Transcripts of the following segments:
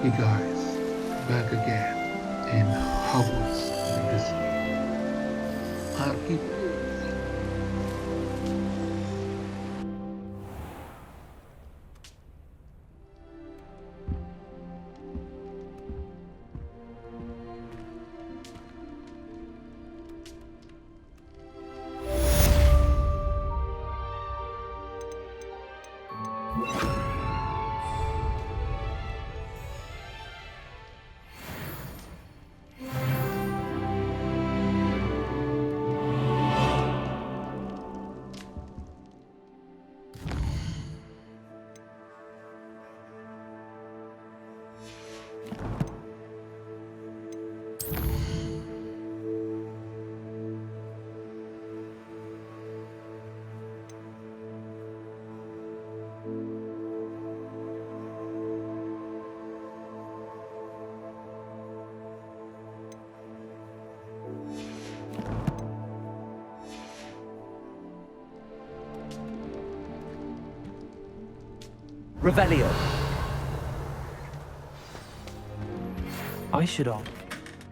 Hey guys, back again in Hogwarts Legacy. I'll keep Revelio. I should on.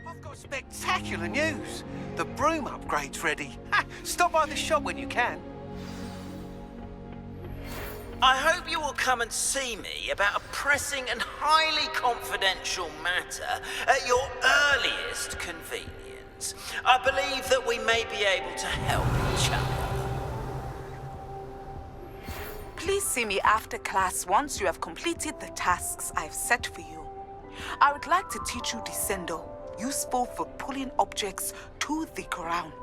I've got spectacular news. The broom upgrade's ready. Ha! Stop by the shop when you can. I hope you will come and see me about a pressing and highly confidential matter at your earliest convenience. I believe that we may be able to help each other. Please see me after class once you have completed the tasks I've set for you. I would like to teach you Descendo, useful for pulling objects to the ground.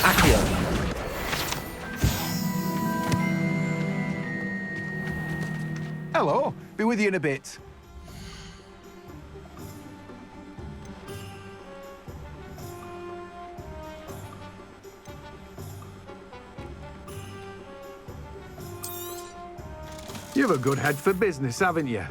Accio. Hello, be with you in a bit. You have a good head for business, haven't you?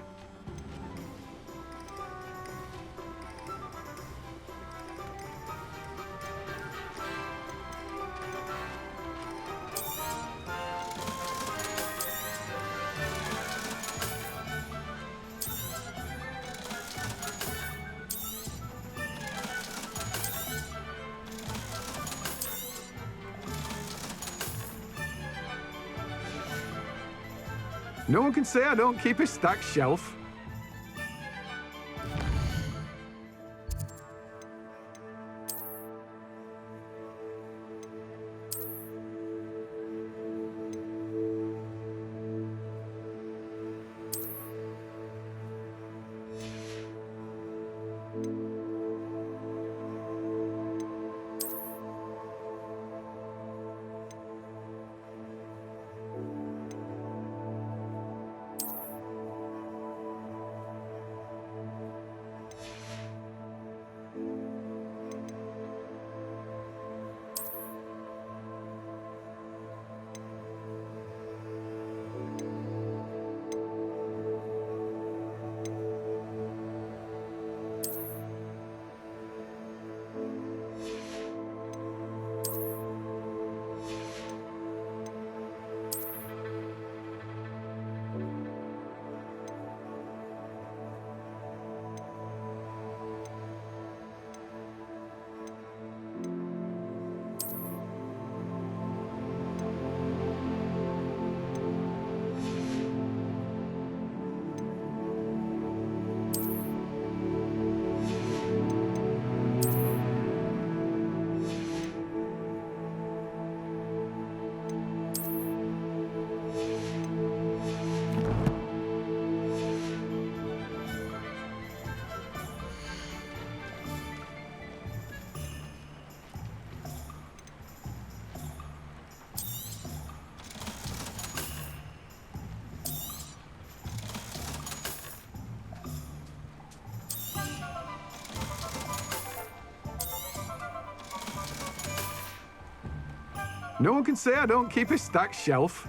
No one can say I don't keep a stacked shelf. No one can say I don't keep a stacked shelf.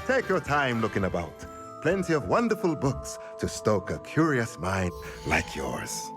Take your time looking about. Plenty of wonderful books to stoke a curious mind like yours.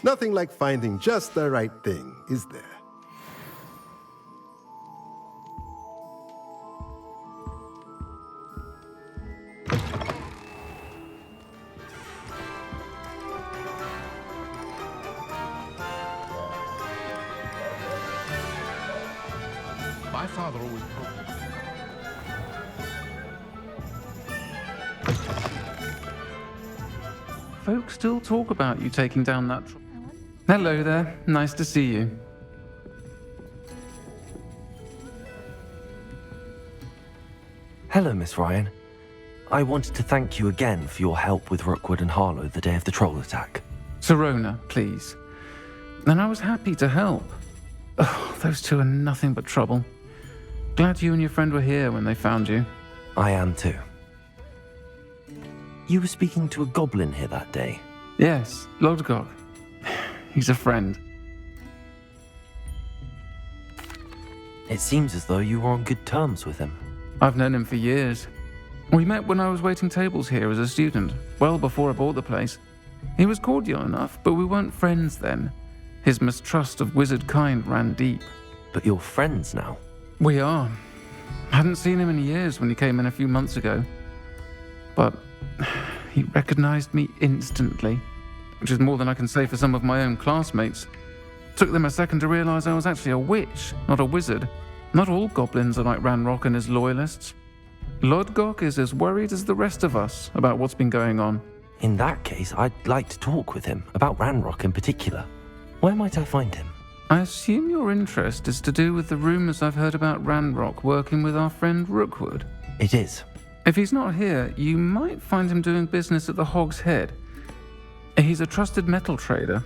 Nothing like finding just the right thing, is there? My father always told me. Folks still talk about you taking down that. Hello there, nice to see you. Hello, Miss Ryan. I wanted to thank you again for your help with Rookwood and Harlow the day of the troll attack. Sirona, please. And I was happy to help. Oh, those two are nothing but trouble. Glad you and your friend were here when they found you. I am too. You were speaking to a goblin here that day. Yes, Lodgok. He's a friend. It seems as though you were on good terms with him. I've known him for years. We met when I was waiting tables here as a student, well before I bought the place. He was cordial enough, but we weren't friends then. His mistrust of wizard kind ran deep. But you're friends now? We are. Hadn't seen him in years when he came in a few months ago. But he recognized me instantly, which is more than I can say for some of my own classmates. Took them a second to realize I was actually a witch, not a wizard. Not all goblins are like Ranrock and his loyalists. Lodgok is as worried as the rest of us about what's been going on. In that case, I'd like to talk with him, about Ranrock in particular. Where might I find him? I assume your interest is to do with the rumors I've heard about Ranrock working with our friend Rookwood. It is. If he's not here, you might find him doing business at the Hog's Head. He's a trusted metal trader.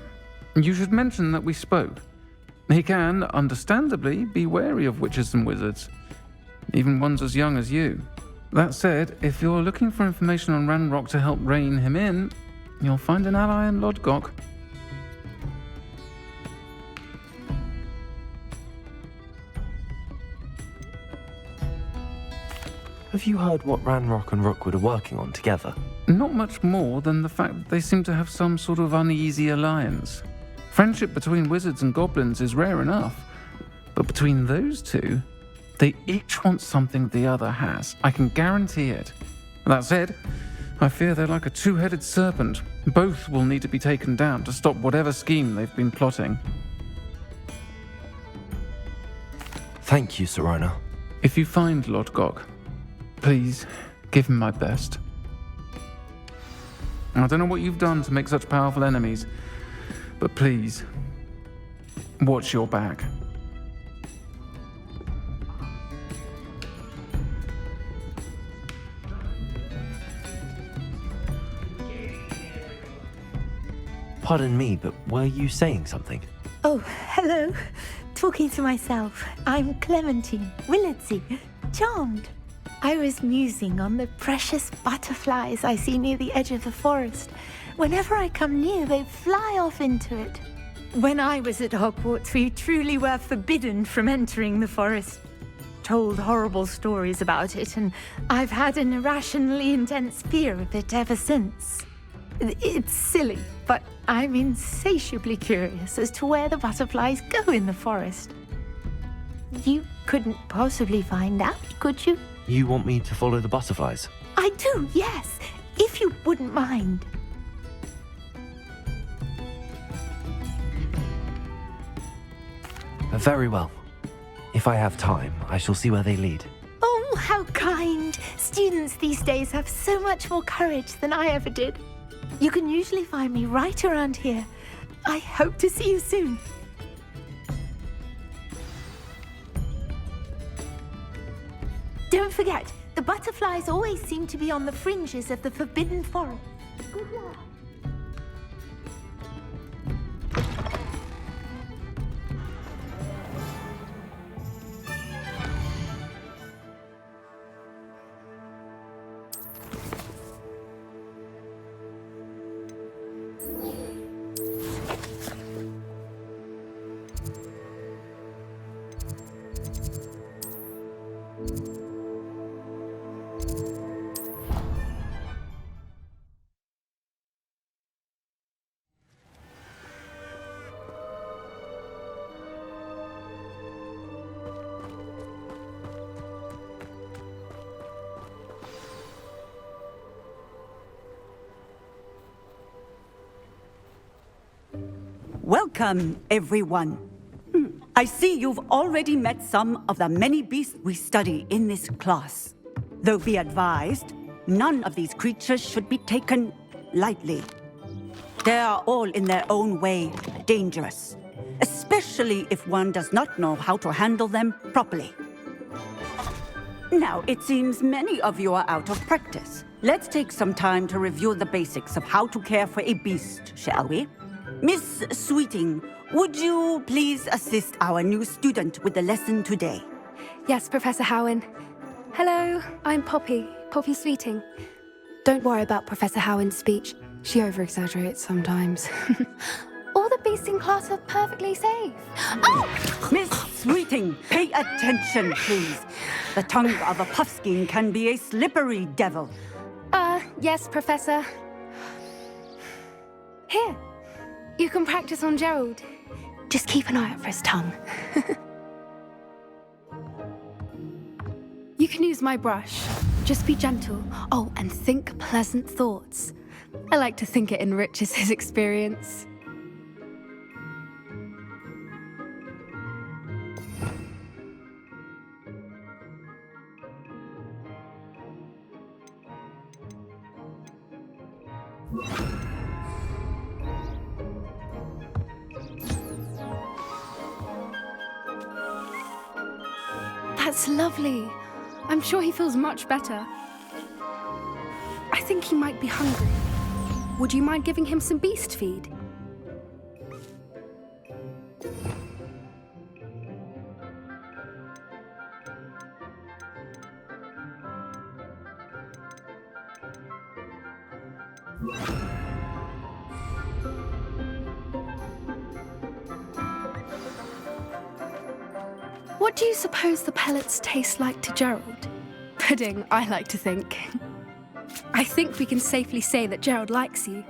You should mention that we spoke. He can, understandably, be wary of witches and wizards, even ones as young as you. That said, if you're looking for information on Ranrock to help rein him in, you'll find an ally in Lodgok. Have you heard what Ranrock and Rookwood are working on together? Not much more than the fact that they seem to have some sort of uneasy alliance. Friendship between wizards and goblins is rare enough, but between those two, they each want something the other has. I can guarantee it. That said, I fear they're like a two-headed serpent. Both will need to be taken down to stop whatever scheme they've been plotting. Thank you, Sirona. If you find Lodgok, please give him my best. I don't know what you've done to make such powerful enemies, but please, watch your back. Pardon me, but were you saying something? Oh, hello. Talking to myself. I'm Clementine, Willardsy, charmed. I was musing on the precious butterflies I see near the edge of the forest. Whenever I come near, they fly off into it. When I was at Hogwarts, we truly were forbidden from entering the forest. Told horrible stories about it, and I've had an irrationally intense fear of it ever since. It's silly, but I'm insatiably curious as to where the butterflies go in the forest. You couldn't possibly find out, could you? You want me to follow the butterflies? I do, yes, if you wouldn't mind. Very well. If I have time, I shall see where they lead. Oh, how kind. Students these days have so much more courage than I ever did. You can usually find me right around here. I hope to see you soon. Don't forget, the butterflies always seem to be on the fringes of the Forbidden Forest. Good luck. Welcome, everyone. I see you've already met some of the many beasts we study in this class. Though be advised, none of these creatures should be taken lightly. They are all in their own way dangerous, especially if one does not know how to handle them properly. Now, it seems many of you are out of practice. let's take some time to review the basics of how to care for a beast, shall we? Miss Sweeting, would you please assist our new student with the lesson today? Yes, Professor Howen. Hello, I'm Poppy Sweeting. Don't worry about Professor Howen's speech. She over-exaggerates sometimes. All the beasts in class are perfectly safe. Oh! Miss Sweeting, pay attention, please. The tongue of a puffskein can be a slippery devil. Yes, Professor. Here, you can practice on Gerald. Just keep an eye out for his tongue. You can use my brush. Just be gentle. Oh, and think pleasant thoughts. I like to think it enriches his experience. That's lovely. I'm sure he feels much better. I think he might be hungry. Would you mind giving him some beast feed? What do you suppose the pellets taste like to Gerald? Pudding, I like to think. I think we can safely say that Gerald likes you.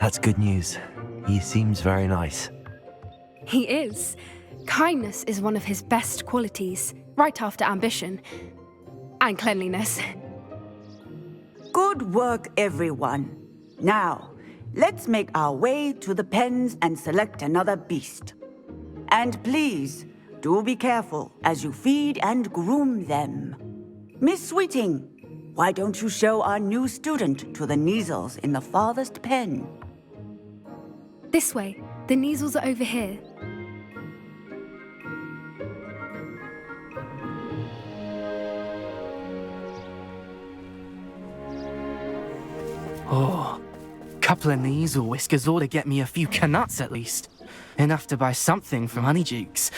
That's good news. He seems very nice. He is. Kindness is one of his best qualities, right after ambition. And cleanliness. Good work, everyone. Now, let's make our way to the pens and select another beast. And please, do be careful as you feed and groom them. Miss Sweeting, why don't you show our new student to the Neasels in the farthest pen? This way. The Neasels are over here. Oh, couple of Neasel whiskers ought to get me a few canuts at least. Enough to buy something from Honeydukes.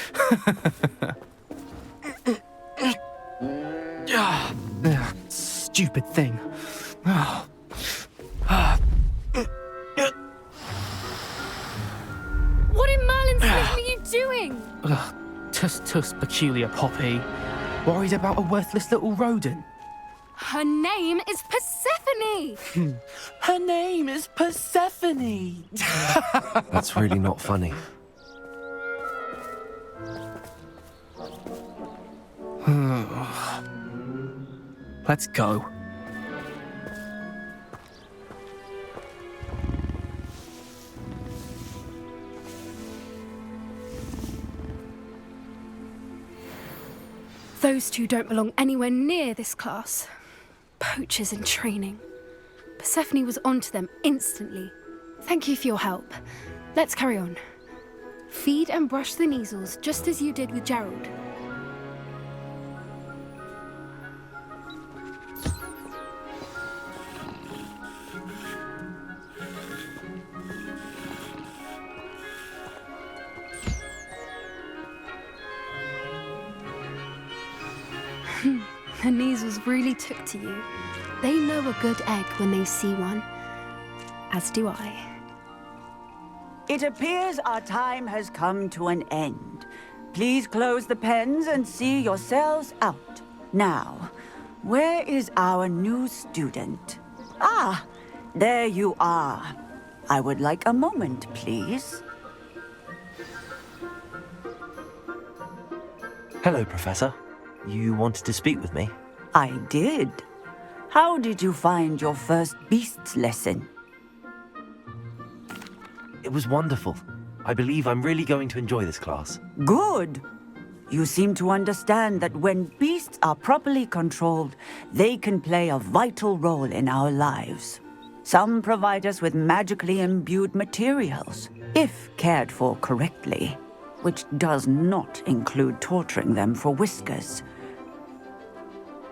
Stupid thing. What in Merlin's name are you doing? Tuss, peculiar Poppy. Worried about a worthless little rodent. Her name is Persephone! Her name is Persephone! That's really not funny. Let's go. Those two don't belong anywhere near this class. Poachers in training. Persephone was onto them instantly. Thank you for your help. Let's carry on. Feed and brush the Neasels just as you did with Gerald. The Neasels really took to you. They know a good egg when they see one. As do I. It appears our time has come to an end. Please close the pens and see yourselves out. Now, where is our new student? Ah, there you are. I would like a moment, please. Hello, Professor. You wanted to speak with me? I did. How did you find your first beasts lesson? It was wonderful. I believe I'm really going to enjoy this class. Good. You seem to understand that when beasts are properly controlled, they can play a vital role in our lives. Some provide us with magically imbued materials, if cared for correctly, which does not include torturing them for whiskers.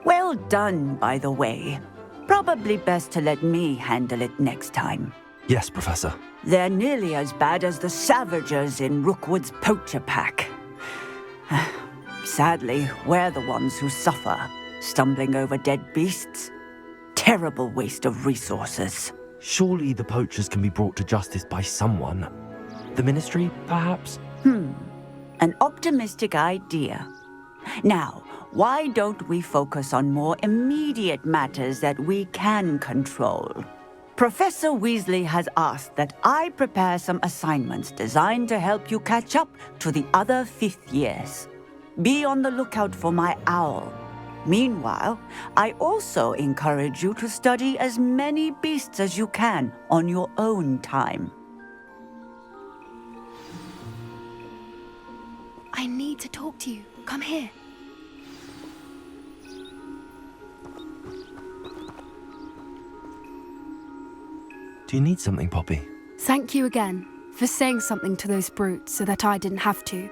Well done, by the way. Probably best to let me handle it next time. Yes, Professor. They're nearly as bad as the Savagers in Rookwood's poacher pack. Sadly, we're the ones who suffer, stumbling over dead beasts. Terrible waste of resources. Surely the poachers can be brought to justice by someone. The Ministry, perhaps? An optimistic idea. Now, why don't we focus on more immediate matters that we can control? Professor Weasley has asked that I prepare some assignments designed to help you catch up to the other 5th years. Be on the lookout for my owl. Meanwhile, I also encourage you to study as many beasts as you can on your own time. I need to talk to you. Come here. Do you need something, Poppy? Thank you again for saying something to those brutes so that I didn't have to.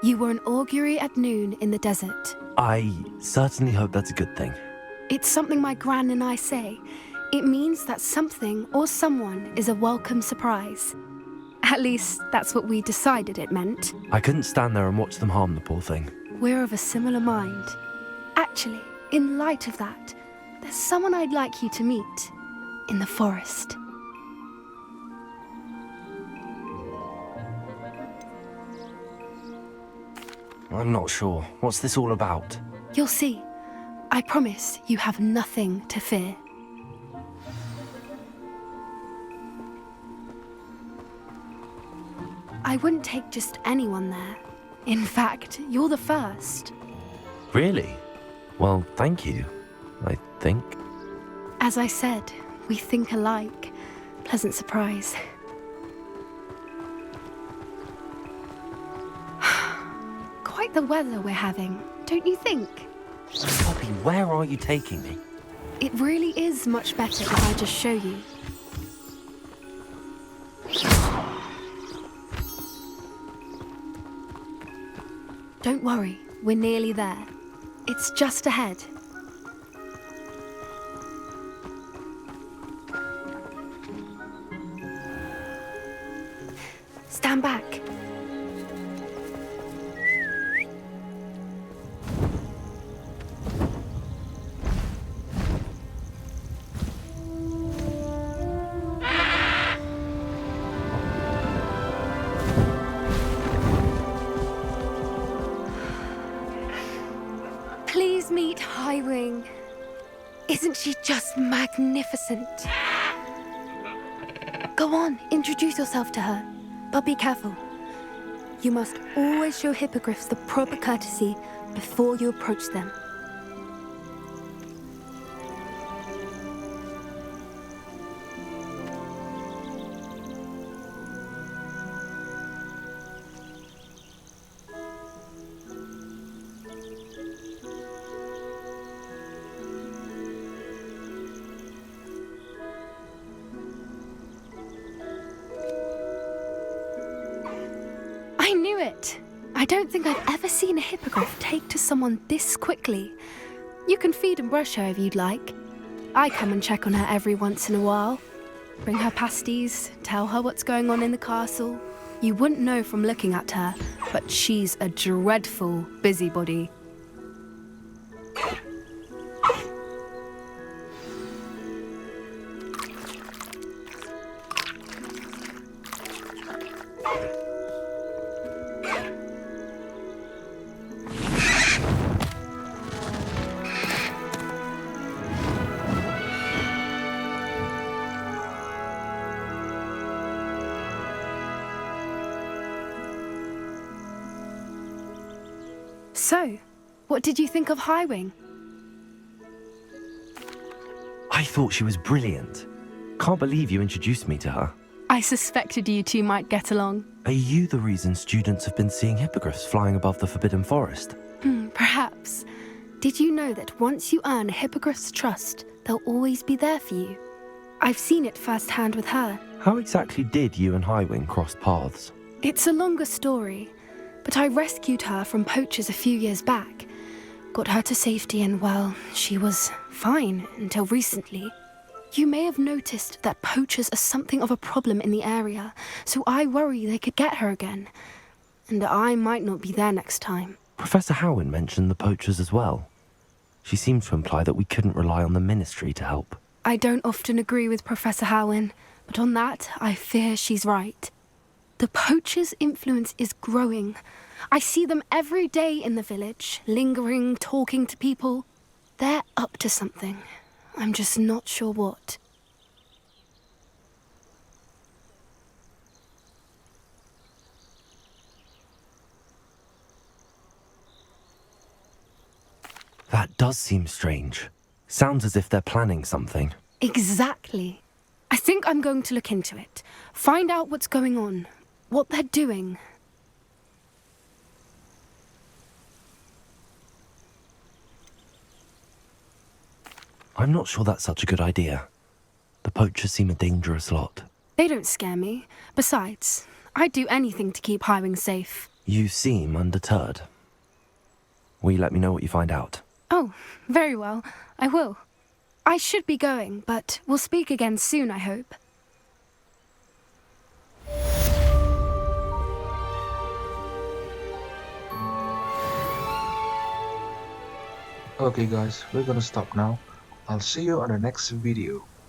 You were an augury at noon in the desert. I certainly hope that's a good thing. It's something my gran and I say. It means that something or someone is a welcome surprise. At least, that's what we decided it meant. I couldn't stand there and watch them harm the poor thing. We're of a similar mind. Actually, in light of that, there's someone I'd like you to meet in the forest. I'm not sure. What's this all about? You'll see. I promise you have nothing to fear. I wouldn't take just anyone there. In fact, you're the first. Really? Well, thank you, I think. As I said, we think alike. Pleasant surprise. Quite the weather we're having, don't you think? Poppy, where are you taking me? It really is much better if I just show you. Don't worry, we're nearly there. It's just ahead. Stand back. Please meet Highwing. Isn't she just magnificent? Go on, introduce yourself to her. But be careful. You must always show hippogriffs the proper courtesy before you approach them. I knew it! I don't think I've ever seen a hippogriff take to someone this quickly. You can feed and brush her if you'd like. I come and check on her every once in a while. Bring her pasties, tell her what's going on in the castle. You wouldn't know from looking at her, but she's a dreadful busybody. So, what did you think of Highwing? I thought she was brilliant. Can't believe you introduced me to her. I suspected you two might get along. Are you the reason students have been seeing hippogriffs flying above the Forbidden Forest? Perhaps. Did you know that once you earn a hippogriff's trust, they'll always be there for you? I've seen it firsthand with her. How exactly did you and Highwing cross paths? It's a longer story, but I rescued her from poachers a few years back. Got her to safety and, well, she was fine until recently. You may have noticed that poachers are something of a problem in the area, so I worry they could get her again. And I might not be there next time. Professor Howen mentioned the poachers as well. She seemed to imply that we couldn't rely on the ministry to help. I don't often agree with Professor Howen, but on that, I fear she's right. The poachers' influence is growing. I see them every day in the village, lingering, talking to people. They're up to something. I'm just not sure what. That does seem strange. Sounds as if they're planning something. Exactly. I think I'm going to look into it. Find out what's going on, what they're doing. I'm not sure that's such a good idea. The poachers seem a dangerous lot. They don't scare me. Besides, I'd do anything to keep Highwing safe. You seem undeterred. Will you let me know what you find out? Oh, very well. I will. I should be going, but we'll speak again soon, I hope. Okay guys, we're gonna stop now. I'll see you on the next video.